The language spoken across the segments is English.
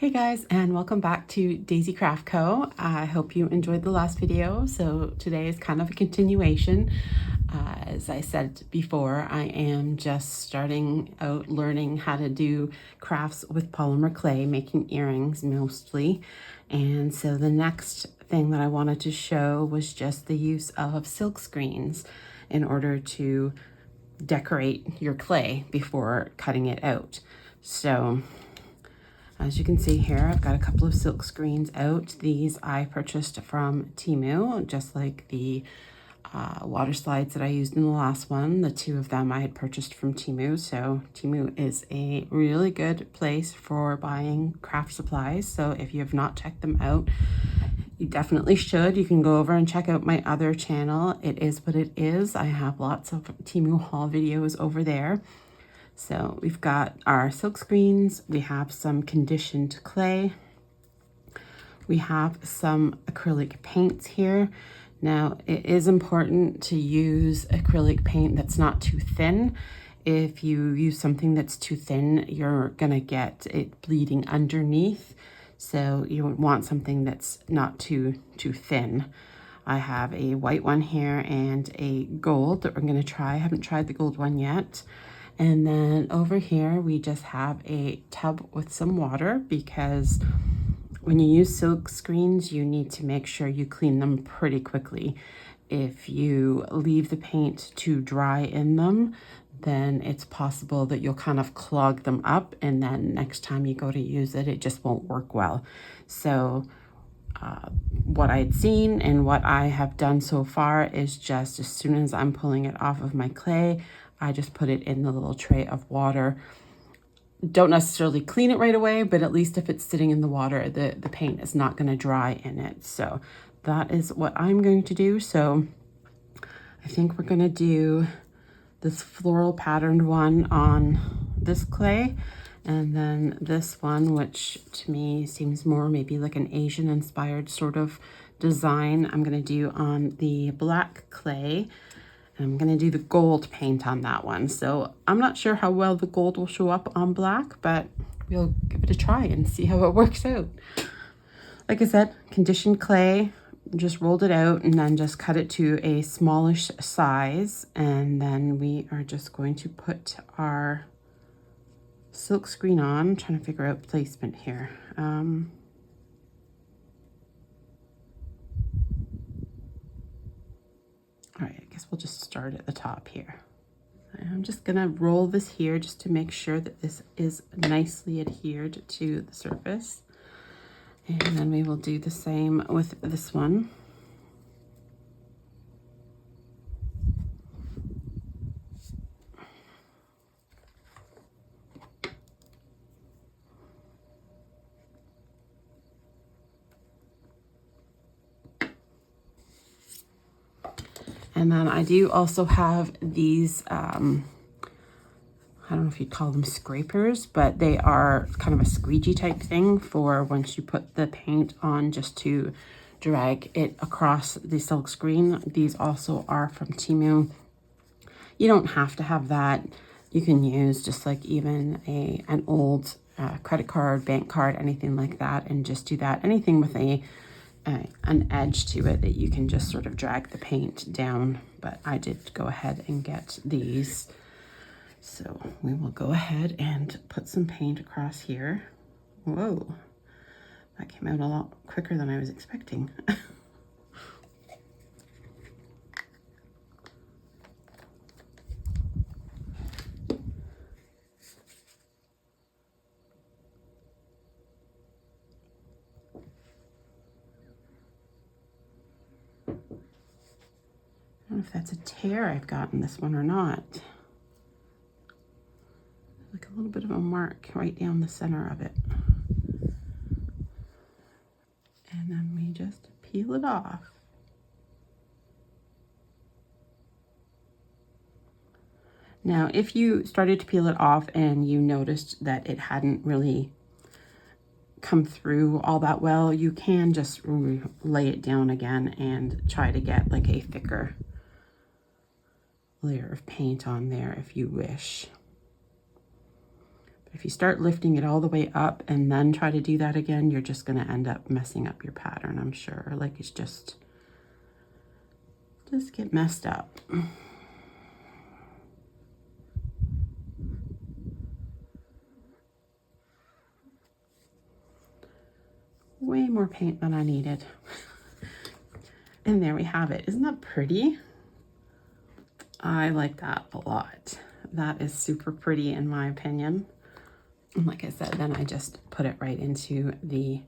Hey guys, and welcome back to Daisy Craft Co. I hope you enjoyed the last video. So today is kind of a continuation. As I said before, I am just starting out learning how to do crafts with polymer clay, making earrings mostly. And so the next thing that I wanted to show was just the use of silk screens in order to decorate your clay before cutting it out. So as you can see here, I've got a couple of silk screens out. These I purchased from Temu, just like the water slides that I used in the last one. The two of them I had purchased from Temu. So Temu is a really good place for buying craft supplies. So if you have not checked them out, you definitely should. You can go over and check out my other channel. It is what it is. I have lots of Temu haul videos over there. So we've got our silk screens, we have some conditioned clay, we have some acrylic paints here. Now it is important to use acrylic paint that's not too thin. If you use something that's too thin, you're gonna get it bleeding underneath. So you want something that's not too thin. I have a white one here and a gold that we're gonna try. I haven't tried the gold one yet. And then over here, we just have a tub with some water because when you use silk screens, you need to make sure you clean them pretty quickly. If you leave the paint to dry in them, then it's possible that you'll kind of clog them up, and then next time you go to use it, it just won't work well. So what I'd seen and what I have done so far is just as soon as I'm pulling it off of my clay, I just put it in the little tray of water. Don't necessarily clean it right away, but at least if it's sitting in the water, the paint is not going to dry in it. So that is what I'm going to do. So I think we're going to do this floral patterned one on this clay, and then this one, which to me seems more maybe like an Asian inspired sort of design, I'm going to do on the black clay. I'm going to do the gold paint on that one. So I'm not sure how well the gold will show up on black, but we'll give it a try and see how it works out. Like I said, conditioned clay, just rolled it out and then just cut it to a smallish size. And then we are just going to put our silk screen on. I'm trying to figure out placement here. All right, I guess we'll just start at the top here. I'm just gonna roll this here just to make sure that this is nicely adhered to the surface. And then we will do the same with this one. And then I do also have these, I don't know if you'd call them scrapers, but they are kind of a squeegee type thing for once you put the paint on, just to drag it across the silk screen. These also are from Temu. You don't have to have that. You can use just like even an old credit card, bank card, anything like that, and just do that. Anything with an edge to it that you can just sort of drag the paint down. But I did go ahead and get these. So we will go ahead and put some paint across here. Whoa, that came out a lot quicker than I was expecting. I don't know if that's a tear I've got in this one or not. Like a little bit of a mark right down the center of it. And then we just peel it off. Now, if you started to peel it off and you noticed that it hadn't really come through all that well, you can just lay it down again and try to get like a thicker layer of paint on there if you wish. If you start lifting it all the way up and then try to do that again, you're just going to end up messing up your pattern, I'm sure. Like it's just get messed up. Way more paint than I needed. And there we have it. Isn't that pretty? I like that a lot. That is super pretty in my opinion. And like I said, then I just put it right into the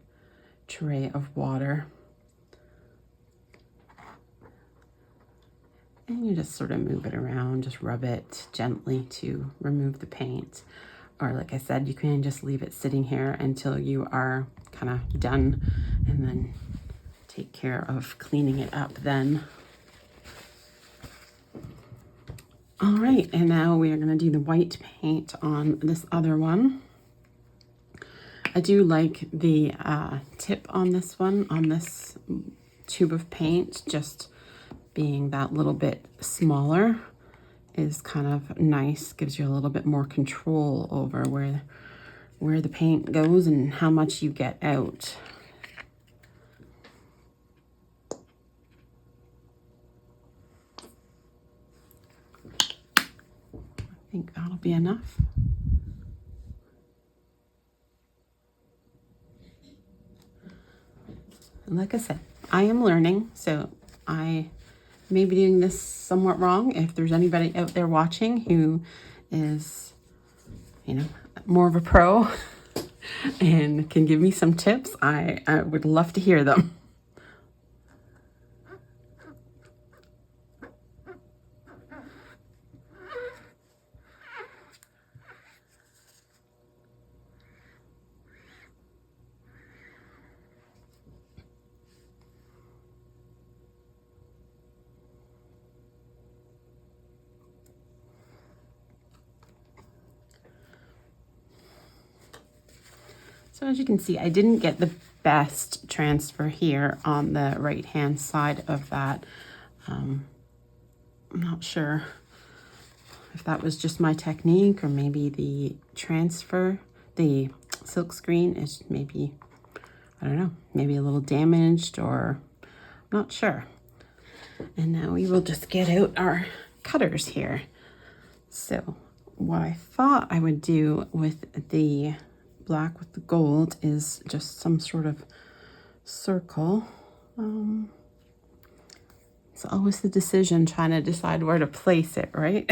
tray of water. And you just sort of move it around, just rub it gently to remove the paint. Or like I said, you can just leave it sitting here until you are kind of done and then take care of cleaning it up then. All right, and now we are going to do the white paint on this other one. I do like the tip on this one, on this tube of paint, just being that little bit smaller is kind of nice, gives you a little bit more control over where the paint goes and how much you get out. I think that'll be enough. And like I said, I am learning, so I may be doing this somewhat wrong. If there's anybody out there watching who is, you know, more of a pro and can give me some tips, I would love to hear them. So as you can see, I didn't get the best transfer here on the right hand side of that. I'm not sure if that was just my technique or maybe the transfer, the silk screen is maybe, I don't know, maybe a little damaged or I'm not sure. And now we will just get out our cutters here. So what I thought I would do with the black with the gold is just some sort of circle. It's always the decision, trying to decide where to place it, right?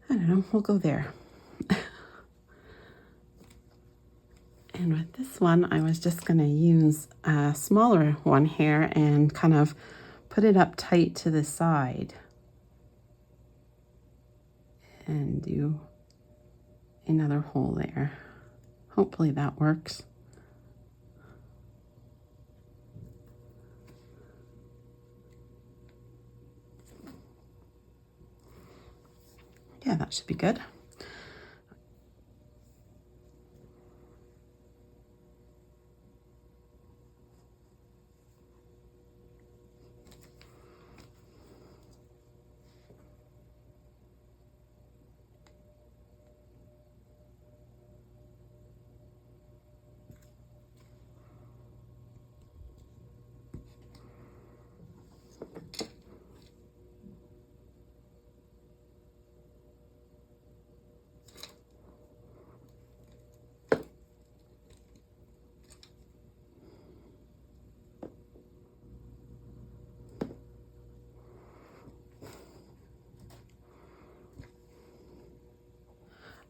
I don't know, we'll go there. And with this one, I was just going to use a smaller one here and kind of put it up tight to the side and do another hole there. Hopefully that works. Yeah, that should be good.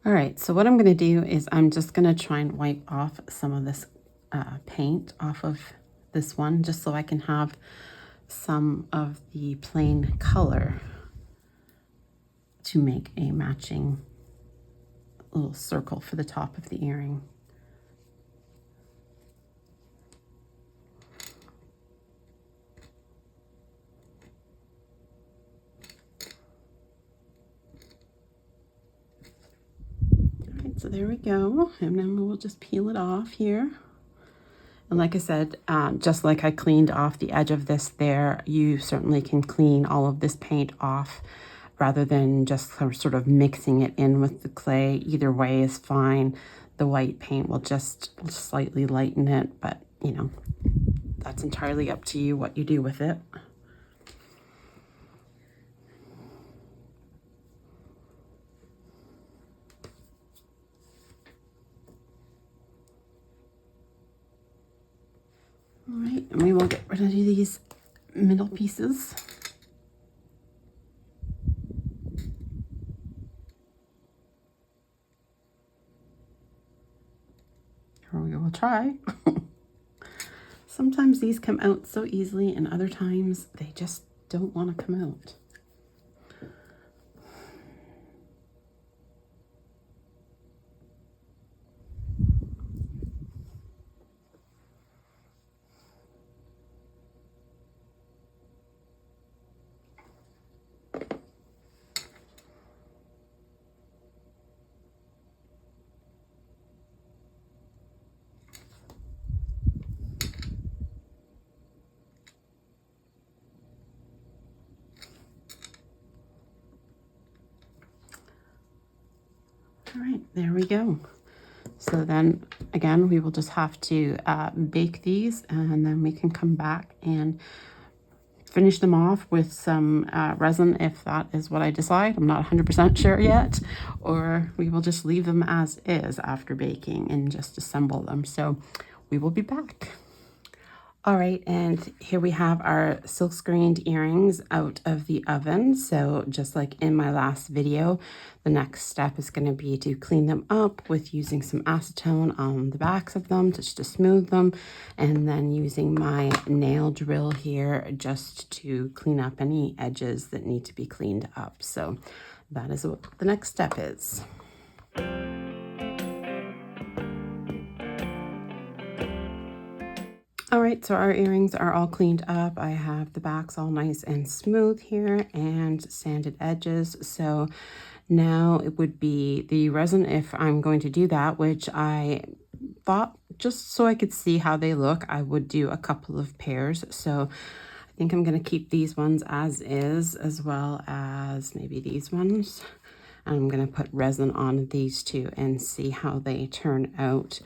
All right, so what I'm going to do is I'm just going to try and wipe off some of this paint off of this one, just so I can have some of the plain color to make a matching little circle for the top of the earring. So there we go, and then we'll just peel it off here. And like I said, just like I cleaned off the edge of this there, you certainly can clean all of this paint off rather than just sort of mixing it in with the clay. Either way is fine. The white paint will just slightly lighten it, but you know, that's entirely up to you what you do with it. All right, and we will get rid of these middle pieces. Or we will try. Sometimes these come out so easily, and other times they just don't want to come out. All right, there we go. So then again, we will just have to bake these, and then we can come back and finish them off with some resin if that is what I decide. I'm not 100% sure yet, or we will just leave them as is after baking and just assemble them. So we will be back. All right, and here we have our silk screened earrings out of the oven. So just like in my last video, the next step is going to be to clean them up with using some acetone on the backs of them just to smooth them, and then using my nail drill here just to clean up any edges that need to be cleaned up. So that is what the next step is. All right, so our earrings are all cleaned up. I have the backs all nice and smooth here and sanded edges. So now it would be the resin if I'm going to do that, which I thought just so I could see how they look, I would do a couple of pairs. So I think I'm going to keep these ones as is, as well as maybe these ones. I'm going to put resin on these two and see how they turn out.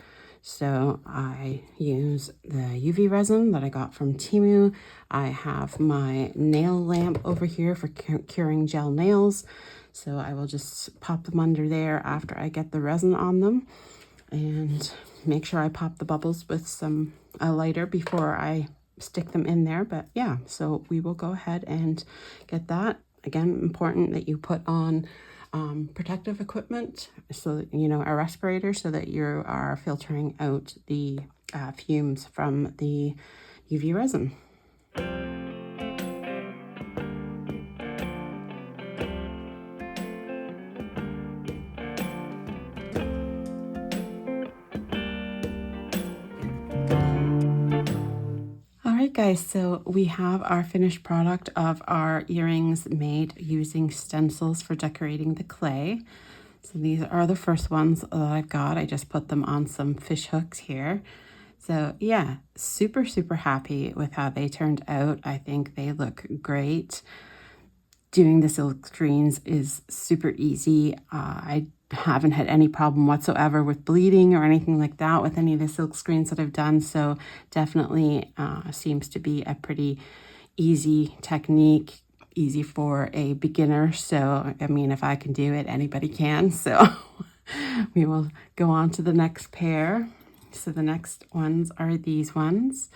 So I use the UV resin that I got from Temu. I have my nail lamp over here for curing gel nails. So I will just pop them under there after I get the resin on them, and make sure I pop the bubbles with some lighter before I stick them in there. But yeah, so we will go ahead and get that. Again, important that you put on protective equipment, so you know, a respirator, so that you are filtering out the fumes from the UV resin. Alright guys, so we have our finished product of our earrings made using stencils for decorating the clay. So these are the first ones that I've got. I just put them on some fish hooks here. So yeah, super happy with how they turned out. I think they look great. Doing the silk screens is super easy. I haven't had any problem whatsoever with bleeding or anything like that with any of the silk screens that I've done. So definitely seems to be a pretty easy technique, easy for a beginner. So I mean, if I can do it, anybody can. So we will go on to the next pair. So the next ones are these ones,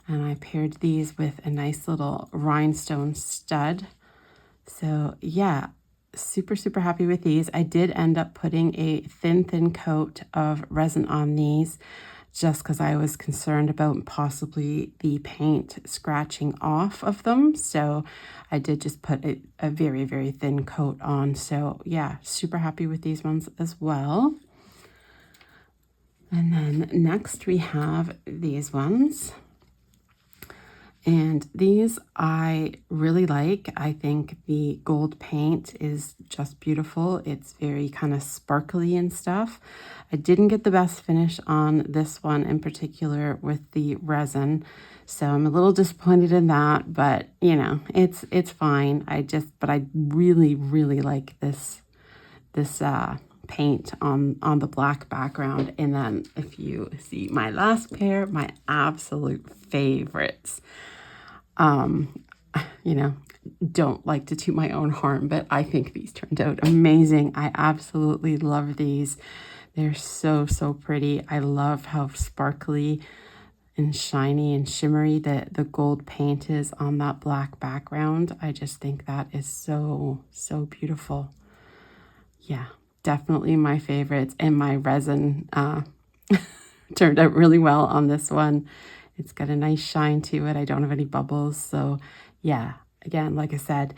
and I paired these with a nice little rhinestone stud. So yeah, super happy with these. I did end up putting a thin coat of resin on these just because I was concerned about possibly the paint scratching off of them. So I did just put a very thin coat on. So yeah, super happy with these ones as well. And then next we have these ones. And these I really like. I think the gold paint is just beautiful. It's very kind of sparkly and stuff. I didn't get the best finish on this one in particular with the resin, so I'm a little disappointed in that, but you know, it's fine. But I really, really like this paint on the black background. And then if you see my last pair, my absolute favorites. You know, don't like to toot my own horn, but I think these turned out amazing. I absolutely love these. They're so, so pretty. I love how sparkly and shiny and shimmery that the gold paint is on that black background. I just think that is so, so beautiful. Yeah, definitely my favorites. And my resin turned out really well on this one. It's got a nice shine to it. I don't have any bubbles. So yeah, again, like I said,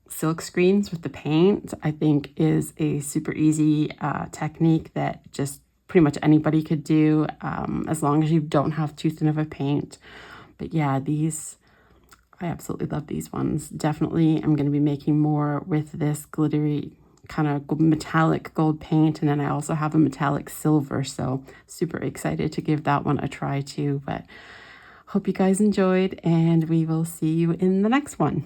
Silkscreens with the paint, I think, is a super easy technique that just pretty much anybody could do, as long as you don't have too thin of a paint. But yeah, these, I absolutely love these ones. Definitely, I'm going to be making more with this glittery kind of metallic gold paint, and then I also have a metallic silver, so super excited to give that one a try too. But hope you guys enjoyed, and we will see you in the next one.